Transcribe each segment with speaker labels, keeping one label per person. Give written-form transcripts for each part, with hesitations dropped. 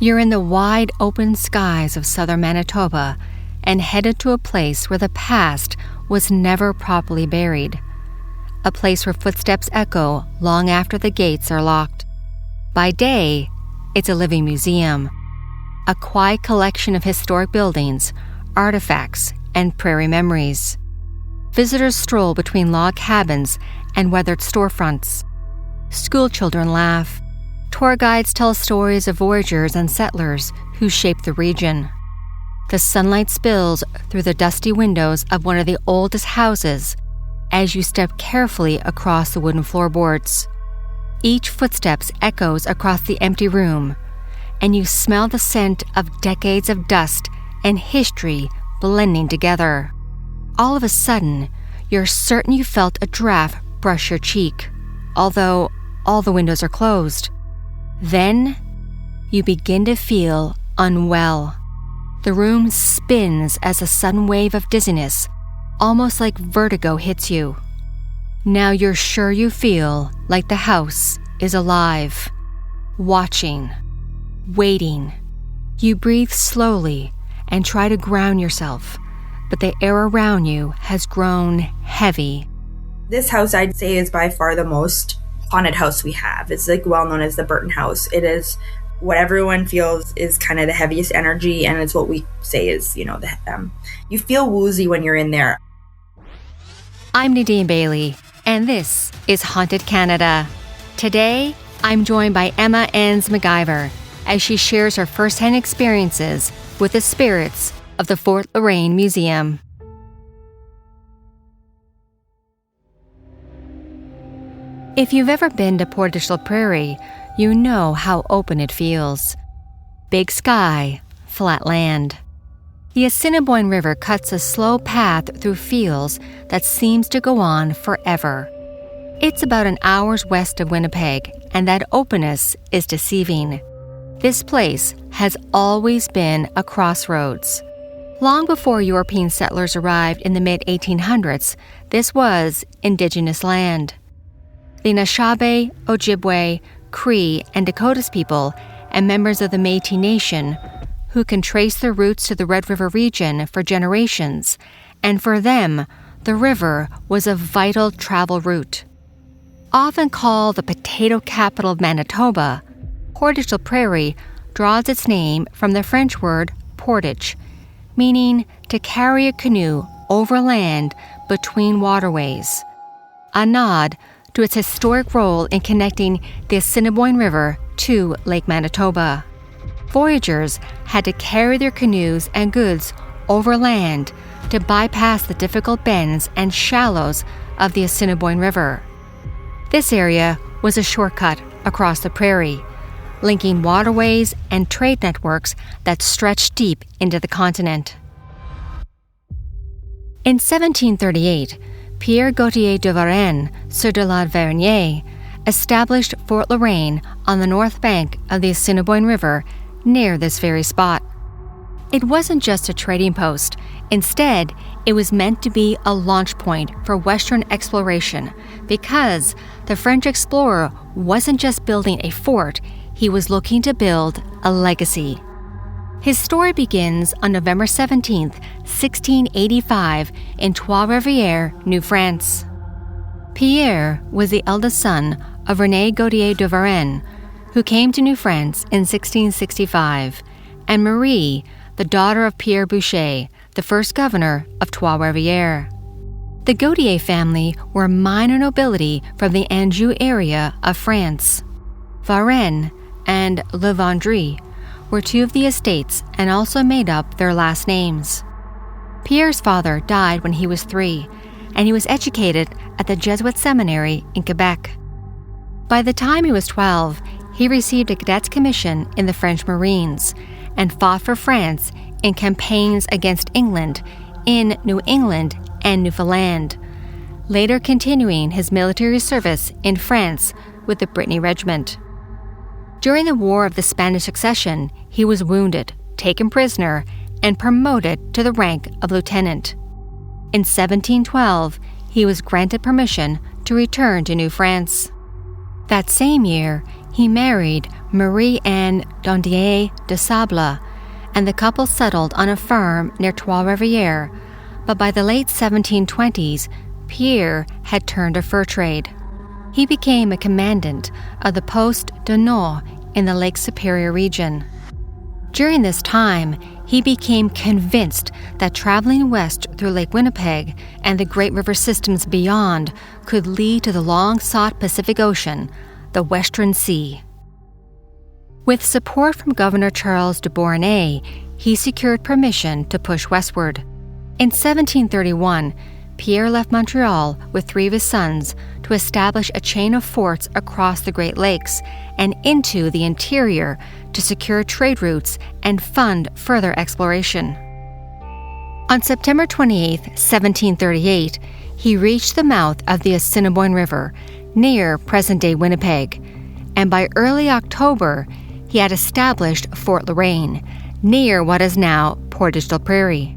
Speaker 1: You're in the wide open skies of southern Manitoba and headed to a place where the past was never properly buried. A place where footsteps echo long after the gates are locked. By day, it's a living museum, a quiet collection of historic buildings, artifacts, and prairie memories. Visitors stroll between log cabins and weathered storefronts. Schoolchildren laugh. Tour guides tell stories of voyagers and settlers who shaped the region. The sunlight spills through the dusty windows of one of the oldest houses as you step carefully across the wooden floorboards. Each footstep echoes across the empty room, and you smell the scent of decades of dust and history blending together. All of a sudden, you're certain you felt a draft brush your cheek, although all the windows are closed. Then, you begin to feel unwell. The room spins as a sudden wave of dizziness, almost like vertigo hits you. Now you're sure you feel like the house is alive, watching, waiting. You breathe slowly and try to ground yourself, but the air around you has grown heavy.
Speaker 2: This house, I'd say, is by far the most haunted house we have. It's like well known as the Burton house. It is what everyone feels is kind of the heaviest energy, and it's what we say is, you feel woozy when you're in there.
Speaker 1: I'm Nadine Bailey, and this is Haunted Canada. Today, I'm joined by Emma Ens-MacIver as she shares her first-hand experiences with the spirits of the Fort La Reine Museum. If you've ever been to Portage la Prairie, you know how open it feels. Big sky, flat land. The Assiniboine River cuts a slow path through fields that seems to go on forever. It's about an hour's west of Winnipeg, and that openness is deceiving. This place has always been a crossroads. Long before European settlers arrived in the mid-1800s, this was Indigenous land. The Anishinaabe, Ojibwe, Cree, and Dakotas people, and members of the Métis Nation, who can trace their roots to the Red River region for generations, and for them, the river was a vital travel route. Often called the potato capital of Manitoba, Portage la Prairie draws its name from the French word portage, meaning to carry a canoe over land between waterways, a nod to its historic role in connecting the Assiniboine River to Lake Manitoba. Voyagers had to carry their canoes and goods over land to bypass the difficult bends and shallows of the Assiniboine River. This area was a shortcut across the prairie, linking waterways and trade networks that stretched deep into the continent. In 1738, Pierre Gauthier de Varennes, Sieur de la Vergne, established Fort La Reine on the north bank of the Assiniboine River near this very spot. It wasn't just a trading post. Instead, it was meant to be a launch point for Western exploration because the French explorer wasn't just building a fort, he was looking to build a legacy. His story begins on November 17, 1685, in Trois-Rivières, New France. Pierre was the eldest son of René Gauthier de Varennes, who came to New France in 1665, and Marie, the daughter of Pierre Boucher, the first governor of Trois-Rivières. The Gauthier family were minor nobility from the Anjou area of France. Varennes and Le Vendry were two of the estates and also made up their last names. Pierre's father died when he was 3, and he was educated at the Jesuit seminary in Quebec. By the time he was 12, he received a cadet's commission in the French Marines and fought for France in campaigns against England in New England and Newfoundland, later continuing his military service in France with the Brittany Regiment. During the War of the Spanish Succession, he was wounded, taken prisoner, and promoted to the rank of lieutenant. In 1712, he was granted permission to return to New France. That same year, He married Marie-Anne Dondier de Sable, and the couple settled on a farm near Trois-Rivières, but by the late 1720s, Pierre had turned to fur trade. He became a commandant of the Poste du Nord in the Lake Superior region. During this time, he became convinced that traveling west through Lake Winnipeg and the great river systems beyond could lead to the long-sought Pacific Ocean, the Western Sea. With support from Governor Charles de Beauharnais, he secured permission to push westward. In 1731, Pierre left Montreal with 3 of his sons to establish a chain of forts across the Great Lakes and into the interior to secure trade routes and fund further exploration. On September 28, 1738, he reached the mouth of the Assiniboine River, near present-day Winnipeg, and by early October, he had established Fort La Reine, near what is now Portage la Prairie.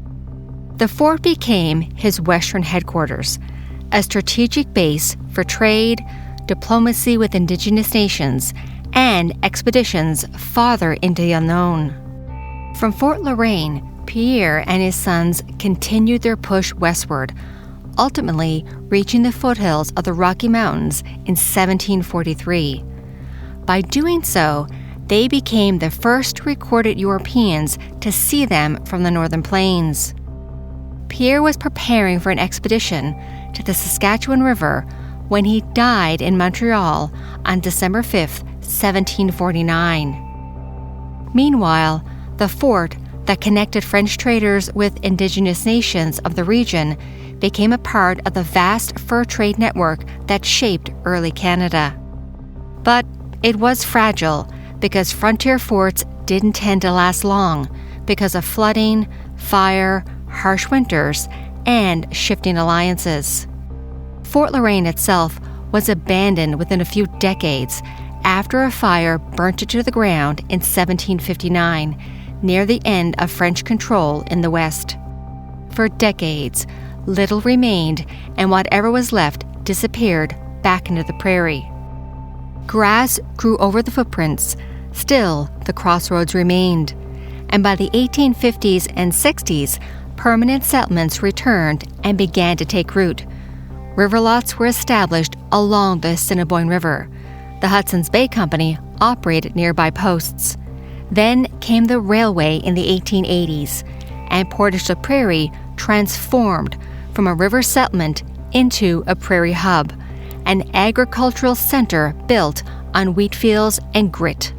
Speaker 1: The fort became his western headquarters, a strategic base for trade, diplomacy with Indigenous nations, and expeditions farther into the unknown. From Fort La Reine, Pierre and his sons continued their push westward, ultimately reaching the foothills of the Rocky Mountains in 1743. By doing so, they became the first recorded Europeans to see them from the northern plains. Pierre was preparing for an expedition to the Saskatchewan River when he died in Montreal on December 5, 1749. Meanwhile, the fort that connected French traders with Indigenous nations of the region became a part of the vast fur trade network that shaped early Canada. But it was fragile because frontier forts didn't tend to last long because of flooding, fire, harsh winters, and shifting alliances. Fort La Reine itself was abandoned within a few decades after a fire burnt it to the ground in 1759, near the end of French control in the West. For decades, little remained, and whatever was left disappeared back into the prairie. Grass grew over the footprints, still the crossroads remained, and by the 1850s and 60s, permanent settlements returned and began to take root. River lots were established along the Assiniboine River. The Hudson's Bay Company operated nearby posts. Then came the railway in the 1880s, and Portage la Prairie transformed from a river settlement into a prairie hub, an agricultural center built on wheat fields and grit.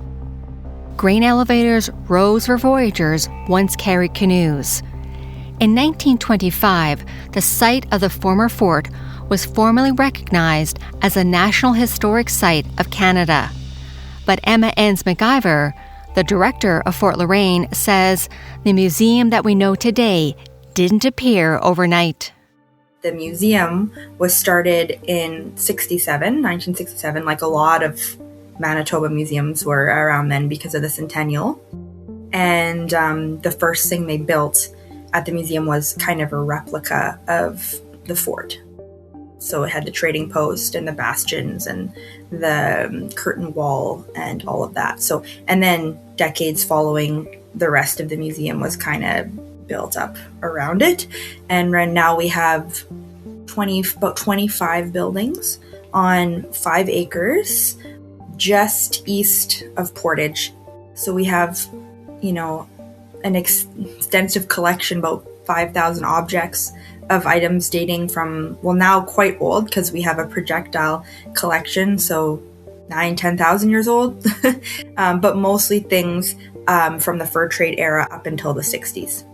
Speaker 1: Grain elevators rose where voyagers once carried canoes. In 1925, the site of the former fort was formally recognized as a National Historic Site of Canada. But Emma Ens-MacIver, the director of Fort La Reine, says the museum that we know today didn't appear overnight.
Speaker 2: The museum was started in 1967, like a lot of Manitoba museums were around then because of the centennial. And the first thing they built at the museum was kind of a replica of the fort. So it had the trading post and the bastions and the curtain wall and all of that. So, and then decades following, the rest of the museum was kind of built up around it. And right now we have about 25 buildings on 5 acres just east of Portage. So we have, an extensive collection, about 5,000 objects of items dating from, now quite old because we have a projectile collection, so 10,000 years old, but mostly things from the fur trade era up until the 60s.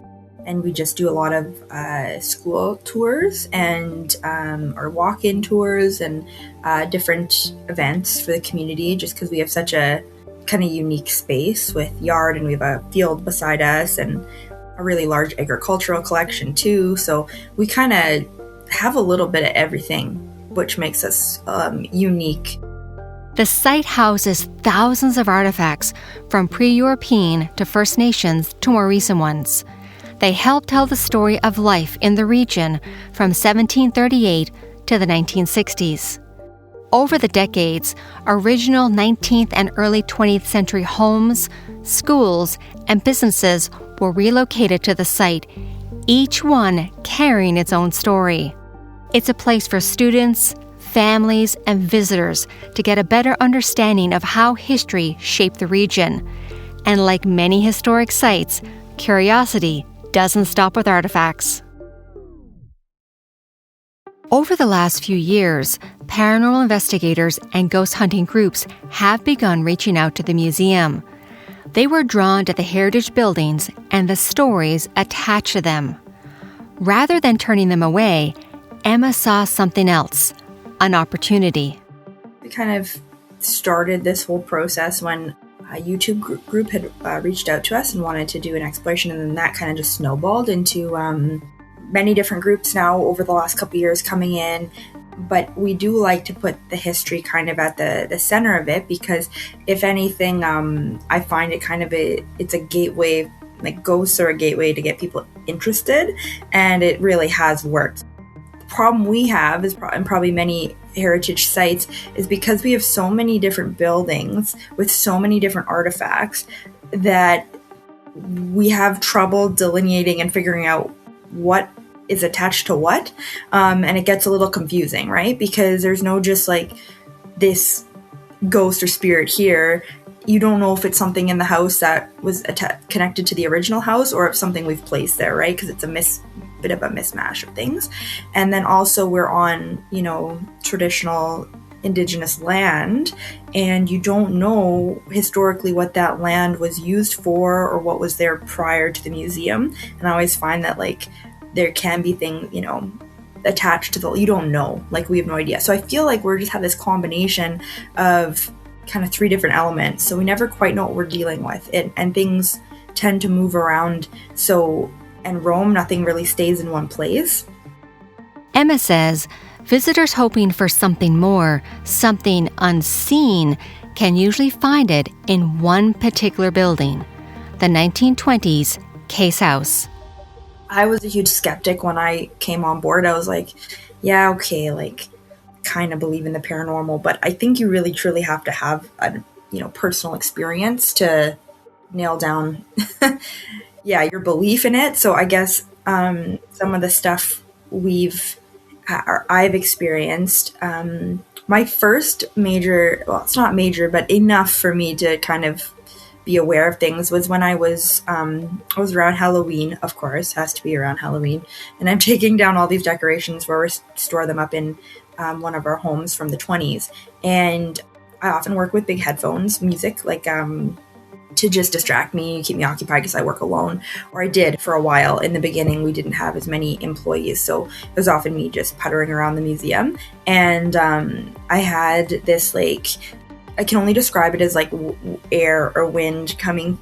Speaker 2: And we just do a lot of school tours and or walk-in tours and different events for the community, just because we have such a kind of unique space with yard, and we have a field beside us and a really large agricultural collection too. So we kind of have a little bit of everything, which makes us unique.
Speaker 1: The site houses thousands of artifacts from pre-European to First Nations to more recent ones. They help tell the story of life in the region from 1738 to the 1960s. Over the decades, original 19th and early 20th century homes, schools, and businesses were relocated to the site, each one carrying its own story. It's a place for students, families, and visitors to get a better understanding of how history shaped the region. And like many historic sites, curiosity doesn't stop with artifacts. Over the last few years, paranormal investigators and ghost hunting groups have begun reaching out to the museum. They were drawn to the heritage buildings and the stories attached to them. Rather than turning them away, Emma saw something else, an opportunity.
Speaker 2: We kind of started this whole process when a YouTube group had reached out to us and wanted to do an exploration, and then that kind of just snowballed into many different groups now over the last couple of years coming in. But we do like to put the history kind of at the center of it, because if anything, I find it kind of it's a gateway, like ghosts are a gateway to get people interested, and it really has worked. The problem we have is, and probably many heritage sites, is because we have so many different buildings with so many different artifacts that we have trouble delineating and figuring out what is attached to what, and it gets a little confusing, right? Because there's no just like this ghost or spirit here. You don't know if it's something in the house that was connected to the original house, or if something we've placed there, right? Because it's a bit of a mismatch of things. And then also we're on, traditional Indigenous land, and you don't know historically what that land was used for or what was there prior to the museum. And I always find that like there can be things, attached to you don't know, like we have no idea. So I feel like we're just have this combination of kind of three different elements. So we never quite know what we're dealing with, and things tend to move around. So, and roam, nothing really stays in one place.
Speaker 1: Emma says visitors hoping for something more, something unseen, can usually find it in one particular building, the 1920s Case House.
Speaker 2: I was a huge skeptic when I came on board. I was like, yeah, okay, like kind of believe in the paranormal, but I think you really truly have to have a, personal experience to nail down, your belief in it. So I guess some of the stuff I've experienced, my first major, well, it's not major, but enough for me to kind of be aware of things, was when I was around Halloween. Of course, has to be around Halloween, and I'm taking down all these decorations where we store them up in one of our homes from the 20s. And I often work with big headphones, music, like to just distract me, keep me occupied, because I work alone, or I did for a while. In the beginning, we didn't have as many employees, so it was often me just puttering around the museum. And I had this, like, I can only describe it as like air or wind coming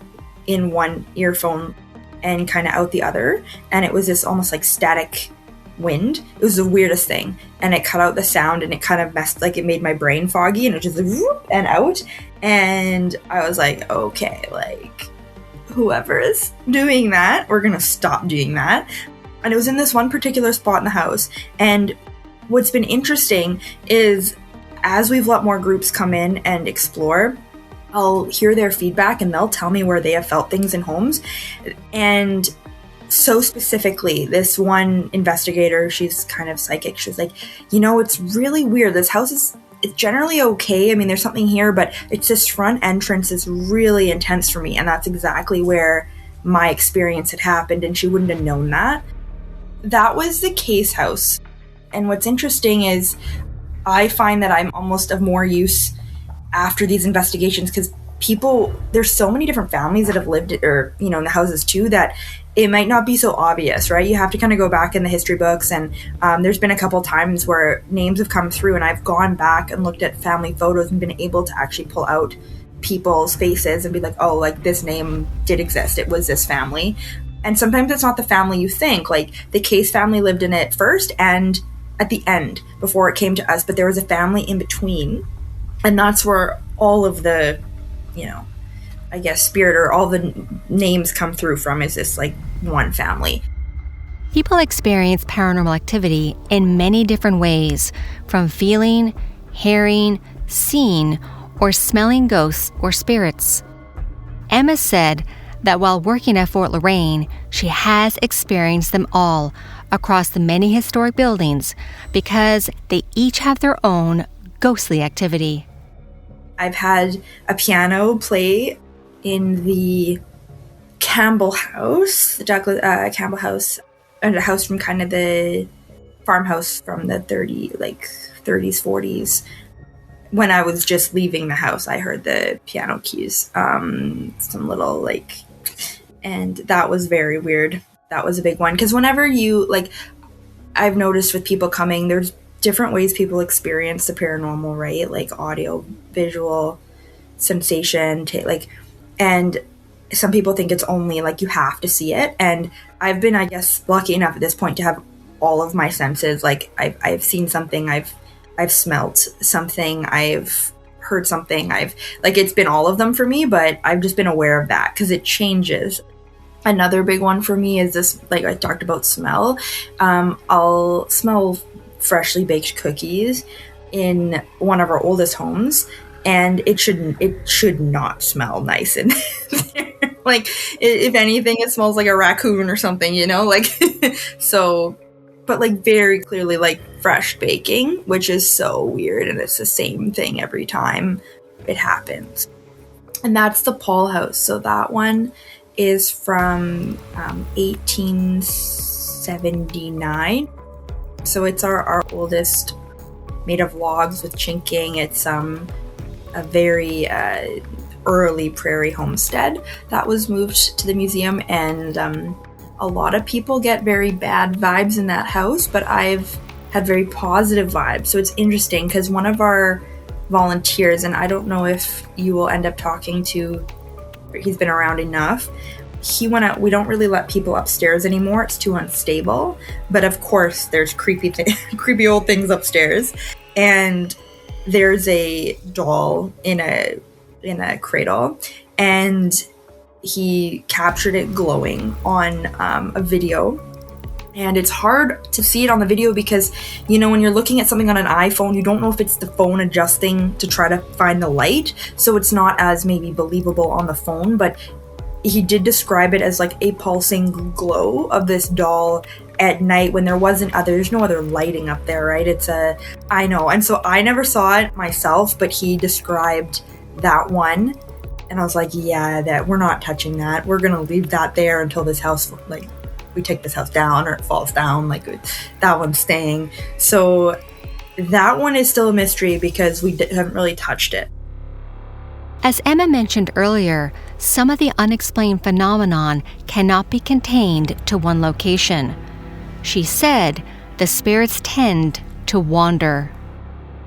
Speaker 2: in one earphone and kind of out the other. And it was this almost like static wind. It was the weirdest thing. And it cut out the sound, and it kind of it made my brain foggy, and it just like, whoop, and out. And I was like, okay, like whoever is doing that, we're going to stop doing that. And it was in this one particular spot in the house. And what's been interesting is, as we've let more groups come in and explore, I'll hear their feedback, and they'll tell me where they have felt things in homes. And so specifically, this one investigator, she's kind of psychic. She's like, it's really weird. This house it's generally okay. I mean, there's something here, but it's this front entrance is really intense for me. And that's exactly where my experience had happened, and she wouldn't have known that. That was the Case House. And what's interesting is, I find that I'm almost of more use after these investigations, because there's so many different families that have lived or in the houses too, that it might not be so obvious, right? You have to kind of go back in the history books, and there's been a couple times where names have come through, and I've gone back and looked at family photos and been able to actually pull out people's faces and be like, oh, like this name did exist. It was this family. And sometimes it's not the family you think. Like the Case family lived in it first and at the end before it came to us, but there was a family in between, and that's where all of the I guess spirit or all the names come through from, is this like one family.
Speaker 1: People experience paranormal activity in many different ways, from feeling, hearing, seeing, or smelling ghosts or spirits. Emma said that while working at Fort La Reine, she has experienced them all across the many historic buildings because they each have their own ghostly activity.
Speaker 2: I've had a piano play in the Campbell House, the Douglas Campbell House, and a house from kind of the farmhouse from the 30s, 40s. When I was just leaving the house, I heard the piano keys, some little and that was very weird. That was a big one. Because whenever you, I've noticed with people coming, there's different ways people experience the paranormal, right? Like audio, visual, sensation, and some people think it's only you have to see it. And I've been, I guess, lucky enough at this point to have all of my senses. I've seen something, I've smelt something, I've heard something, it's been all of them for me, but I've just been aware of that because it changes. Another big one for me is this, I talked about smell. I'll smell freshly baked cookies in one of our oldest homes, and it should not smell nice in there. If anything, it smells like a raccoon or something, so, but very clearly fresh baking, which is so weird, and it's the same thing every time it happens. And that's the Paul House. So that one is from 1879. So it's our oldest, made of logs with chinking. It's a very early prairie homestead that was moved to the museum, and a lot of people get very bad vibes in that house, but I've had very positive vibes. So it's interesting because one of our volunteers, and I don't know if you will end up talking to, he's been around enough, he went out. We don't really let people upstairs anymore. It's too unstable. But of course, there's creepy old things upstairs. And there's a doll in a cradle, and he captured it glowing on a video. And it's hard to see it on the video because, when you're looking at something on an iPhone, you don't know if it's the phone adjusting to try to find the light. So it's not as maybe believable on the phone, but he did describe it as a pulsing glow of this doll at night when there's no other lighting up there, right? I know. And so I never saw it myself, but he described that one. And I was like, yeah, that we're not touching that. We're going to leave that there until this house, we take this house down or it falls down, that one's staying. So that one is still a mystery because we haven't really touched it.
Speaker 1: As Emma mentioned earlier, some of the unexplained phenomenon cannot be contained to one location. She said the spirits tend to wander.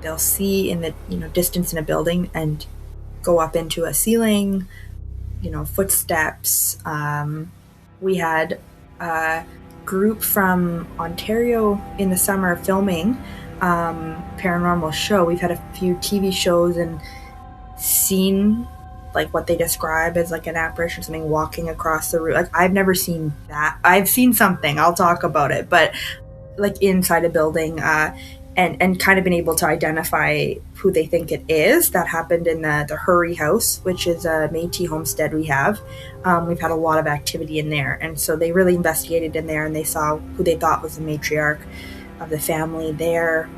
Speaker 2: They'll see in the distance in a building and go up into a ceiling, footsteps. We had a group from Ontario in the summer filming paranormal show. We've had a few TV shows and seen what they describe as an apparition, something walking across the room. I've never seen that. I've seen something, I'll talk about it, but inside a building, and kind of been able to identify who they think it is. That happened in the Hurry House, which is a Métis homestead we have. We've had a lot of activity in there, and so they really investigated in there, and they saw who they thought was the matriarch of the family there.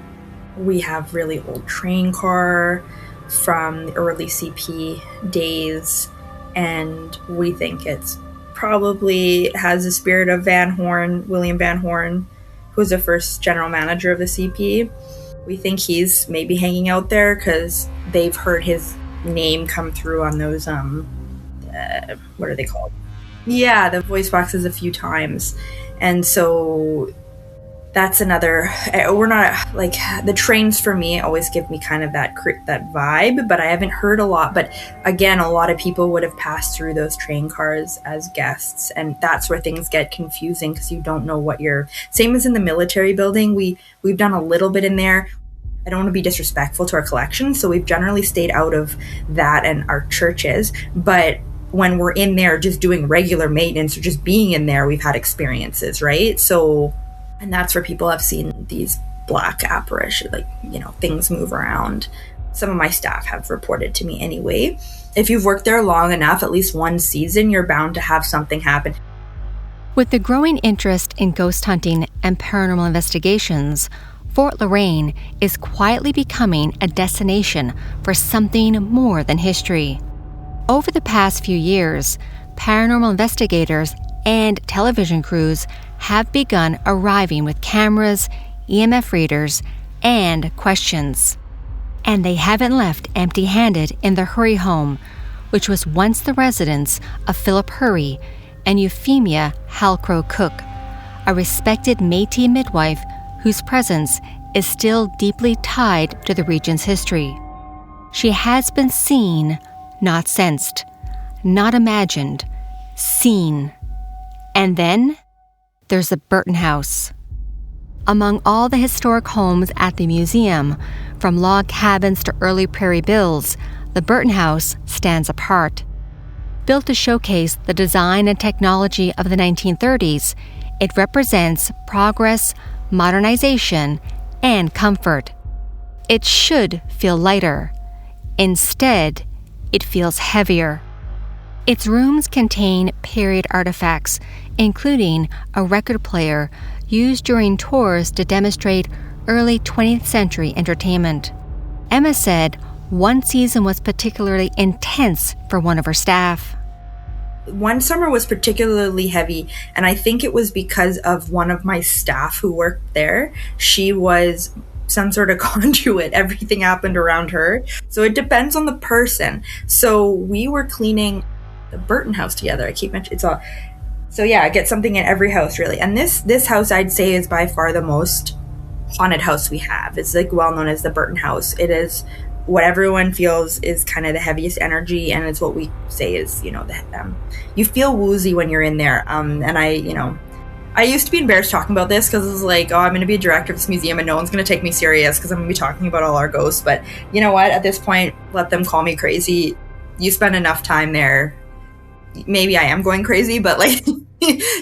Speaker 2: We have really old train car from the early CP days, and we think it's probably has the spirit of Van Horn, William Van Horn, who was the first general manager of the CP. We think he's maybe hanging out there because they've heard his name come through on those, what are they called? Yeah, the voice boxes a few times. And so that's another, we're not, the trains for me always give me kind of that vibe, but I haven't heard a lot. But again, a lot of people would have passed through those train cars as guests, and that's where things get confusing because you don't know what same as in the military building. We've done a little bit in there. I don't want to be disrespectful to our collection, so we've generally stayed out of that and our churches, but when we're in there just doing regular maintenance or just being in there, we've had experiences, right? So, and that's where people have seen these black apparition, like, things move around. Some of my staff have reported to me anyway. If you've worked there long enough, at least one season, you're bound to have something happen.
Speaker 1: With the growing interest in ghost hunting and paranormal investigations, Fort La Reine is quietly becoming a destination for something more than history. Over the past few years, paranormal investigators and television crews have begun arriving with cameras, EMF readers, and questions. And they haven't left empty-handed in the Hurry home, which was once the residence of Philip Hurry and Euphemia Halcrow Cook, a respected Métis midwife whose presence is still deeply tied to the region's history. She has been seen, not sensed, not imagined, seen. And then there's the Burton house. Among all the historic homes at the museum, from log cabins to early prairie bills, the Burton house stands apart. Built to showcase the design and technology of the 1930s, it represents progress, modernization, and comfort. It should feel lighter. Instead, it feels heavier. Its rooms contain period artifacts, including a record player used during tours to demonstrate early 20th century entertainment. Emma said one season was particularly intense for one of her staff.
Speaker 2: One summer was particularly heavy, and I think it was because of one of my staff who worked there. She was some sort of conduit. Everything happened around her. So it depends on the person. So we were cleaning the Burton house together. I keep mentioning it's all. So yeah, I get something in every house really. And this house I'd say is by far the most haunted house we have. It's like well known as the Burton house. It is what everyone feels is kind of the heaviest energy, and it's what we say is, you feel woozy when you're in there. And I used to be embarrassed talking about this because it was like, I'm going to be a director of this museum and no one's going to take me serious because I'm going to be talking about all our ghosts. But you know what? At this point, let them call me crazy. You spend enough time there. Maybe I am going crazy, but like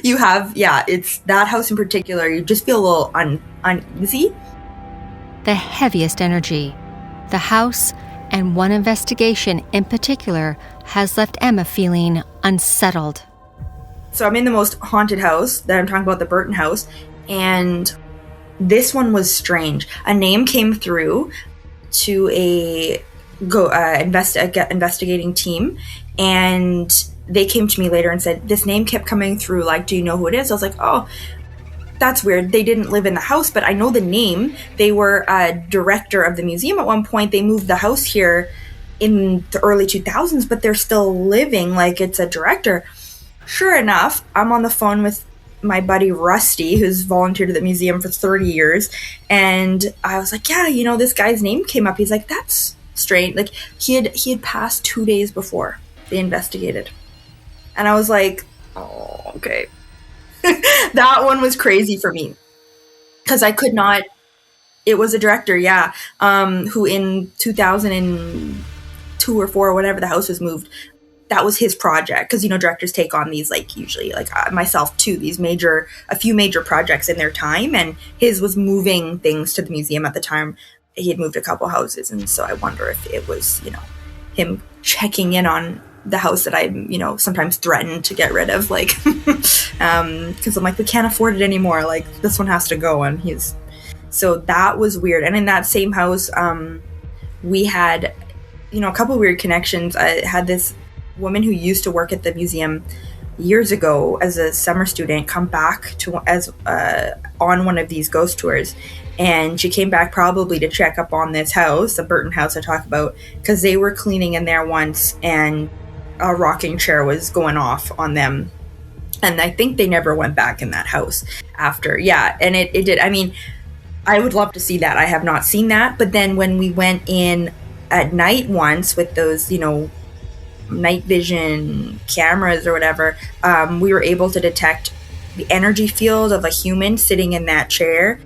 Speaker 2: you have, it's that house in particular. You just feel a little uneasy.
Speaker 1: The heaviest energy. The house, and one investigation in particular, has left Emma feeling unsettled.
Speaker 2: So I'm in the most haunted house that I'm talking about, the Burton house, and this one was strange. A name came through to a investigating team, and they came to me later and said, this name kept coming through, like, do you know who it is? I was like, oh, that's weird. They didn't live in the house, but I know the name. They were a director of the museum at one point. They moved the house here in the early 2000s, but they're still living like it's a director. Sure enough, I'm on the phone with my buddy Rusty, who's volunteered at the museum for 30 years. And I was like, yeah, this guy's name came up. He's like, that's strange. Like he had passed 2 days before they investigated. And I was like, oh, okay. That one was crazy for me because I could not. It was a director, who in 2002 or 4 or whatever the house was moved. That was his project because directors take on these usually myself too, a few major projects in their time, and his was moving things to the museum at the time. He had moved a couple houses, and so I wonder if it was him checking in on the house that I, sometimes threaten to get rid of, because I'm like, we can't afford it anymore. Like, this one has to go. And so that was weird. And in that same house, we had, a couple weird connections. I had this woman who used to work at the museum years ago as a summer student come back on one of these ghost tours. And she came back probably to check up on this house, the Burton house I talk about, because they were cleaning in there once and a rocking chair was going off on them. And I think they never went back in that house after. Yeah, and it did. I mean, I would love to see that. I have not seen that. But then when we went in at night once with those, night vision cameras or whatever, we were able to detect the energy field of a human sitting in that chair.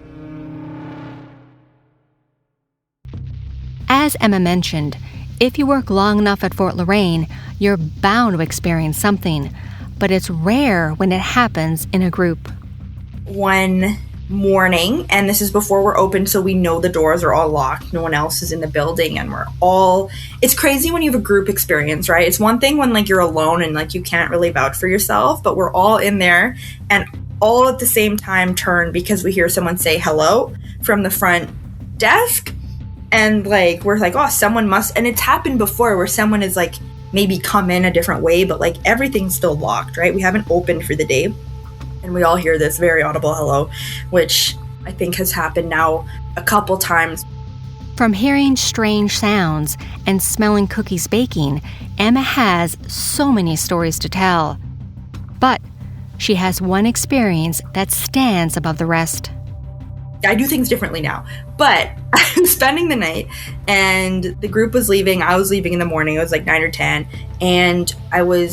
Speaker 1: As Emma mentioned, if you work long enough at Fort La Reine, you're bound to experience something, but it's rare when it happens in a group.
Speaker 2: One morning, and this is before we're open, so we know the doors are all locked, no one else is in the building, and it's crazy when you have a group experience, right? It's one thing when like you're alone and like you can't really vouch for yourself, but we're all in there and all at the same time turn because we hear someone say hello from the front desk, and like we're like, oh, someone must, and it's happened before where someone is like maybe come in a different way, but like everything's still locked, right? We haven't opened for the day. And we all hear this very audible hello, which I think has happened now a couple times.
Speaker 1: From hearing strange sounds and smelling cookies baking, Emma has so many stories to tell. But she has one experience that stands above the rest.
Speaker 2: I do things differently now, but I'm spending the night and the group was leaving. I was leaving in the morning. It was like 9 or 10. And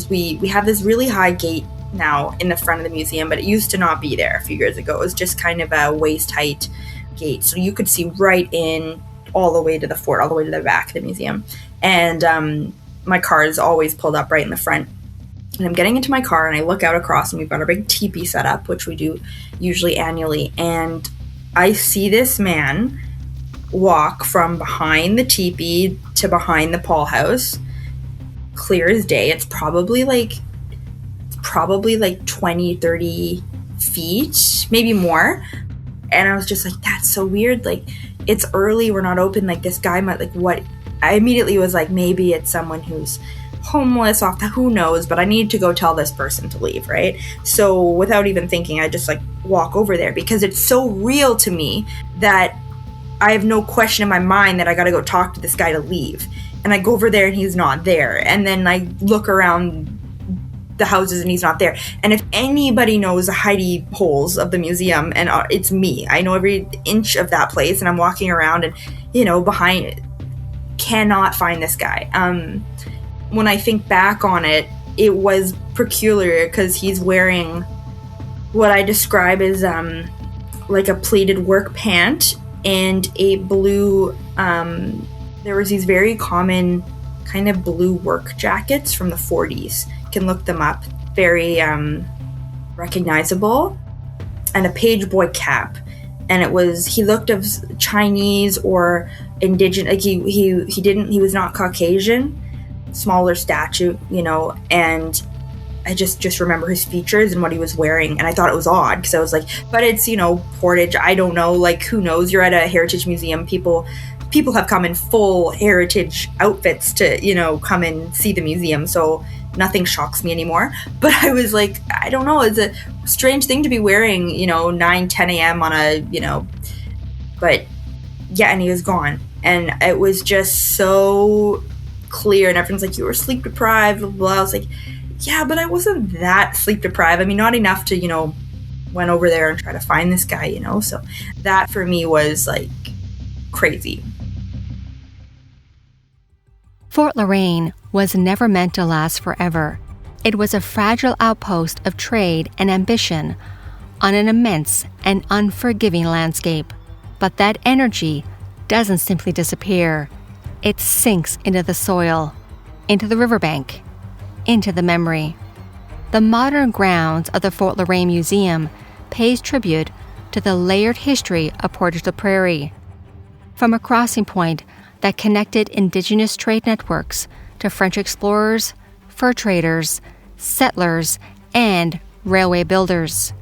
Speaker 2: we have this really high gate now in the front of the museum, but it used to not be there a few years ago. It was just kind of a waist height gate, so you could see right in all the way to the fort, all the way to the back of the museum. And my car is always pulled up right in the front, and I'm getting into my car and I look out across, and we've got our big teepee set up, which we do usually annually, and I see this man walk from behind the teepee to behind the Paul house, clear as day. It's probably like 20, 30 feet, maybe more. And I was just like, that's so weird. Like, it's early, we're not open. Like, this guy might, like, what? I immediately was like, maybe it's someone who's homeless, who knows? But I need to go tell this person to leave, right? So without even thinking, I just like walk over there because it's so real to me that I have no question in my mind that I got to go talk to this guy to leave. And I go over there and he's not there. And then I look around the houses and he's not there. And if anybody knows the hidey holes of the museum, and it's me, I know every inch of that place, and I'm walking around and, you know, behind, cannot find this guy. When I think back on it, it was peculiar because he's wearing what I describe as like a pleated work pant and a blue, there was these very common kind of blue work jackets from the 40s. Can look them up, very recognizable, and a page boy cap, and he looked of Chinese or indigenous, like he was not Caucasian, smaller stature, you know, and I just remember his features and what he was wearing, and I thought it was odd because I was like, but it's, you know, Portage, I don't know, like, who knows, you're at a heritage museum, people have come in full heritage outfits to, you know, come and see the museum, so nothing shocks me anymore. But I was like, I don't know, it's a strange thing to be wearing, you know, 9-10 a.m. on a, you know, but yeah, and he was gone. And it was just so clear, and everyone's like, you were sleep deprived, blah, blah. I was like, yeah, but I wasn't that sleep deprived. I mean, not enough to, you know, went over there and try to find this guy, you know, so that for me was like crazy.
Speaker 1: Fort La Reine was never meant to last forever. It was a fragile outpost of trade and ambition on an immense and unforgiving landscape. But that energy doesn't simply disappear. It sinks into the soil, into the riverbank, into the memory. The modern grounds of the Fort La Reine Museum pays tribute to the layered history of Portage la Prairie. From a crossing point that connected indigenous trade networks to French explorers, fur traders, settlers, and railway builders.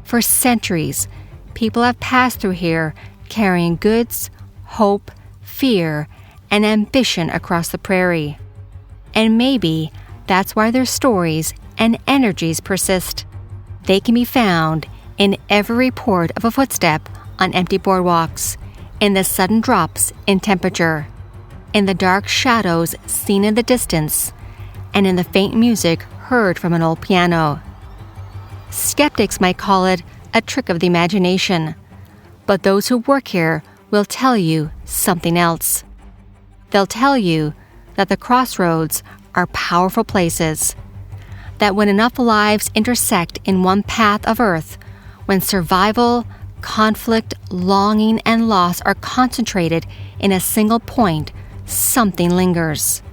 Speaker 1: For centuries, people have passed through here carrying goods, hope, fear, and ambition across the prairie. And maybe that's why their stories and energies persist. They can be found in every report of a footstep on empty boardwalks, in the sudden drops in temperature, in the dark shadows seen in the distance, and in the faint music heard from an old piano. Skeptics might call it a trick of the imagination, but those who work here will tell you something else. They'll tell you that the crossroads are powerful places, that when enough lives intersect in one path of earth, when survival, conflict, longing, and loss are concentrated in a single point, something lingers.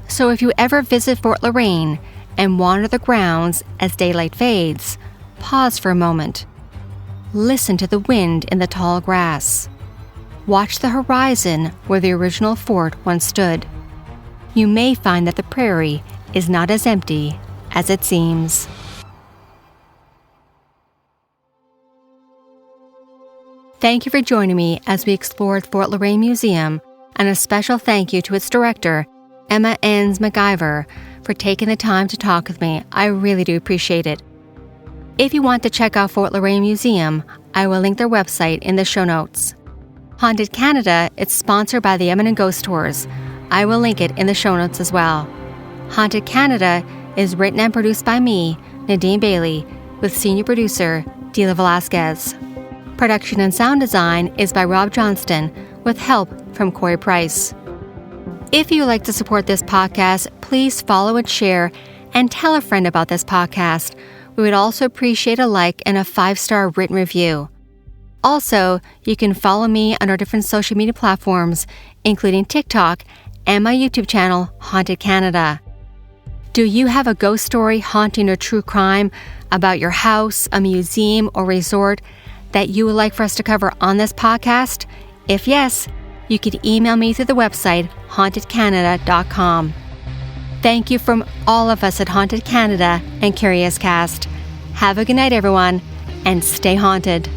Speaker 1: So if you ever visit Fort La Reine and wander the grounds as daylight fades, pause for a moment. listen to the wind in the tall grass. Watch the horizon where the original fort once stood. You may find that the prairie is not as empty as it seems. Thank you for joining me as we explored Fort La Reine Museum, and a special thank you to its director, Emma Ens-MacIver, for taking the time to talk with me. I really do appreciate it. If you want to check out Fort La Reine Museum, I will link their website in the show notes. Haunted Canada is sponsored by the Eminent Ghost Tours. I will link it in the show notes as well. Haunted Canada is written and produced by me, Nadine Bailey, with senior producer, Dila Velasquez. Production and sound design is by Rob Johnston, with help from Corey Price. If you would like to support this podcast, please follow and share, and tell a friend about this podcast. We would also appreciate a like and a 5-star written review. Also, you can follow me on our different social media platforms, including TikTok and my YouTube channel, Haunted Canada. Do you have a ghost story, haunting, or true crime about your house, a museum, or resort that you would like for us to cover on this podcast? If yes, you could email me through the website hauntedcanada.com. Thank you from all of us at Haunted Canada and Curious Cast. Have a good night, everyone, and stay haunted.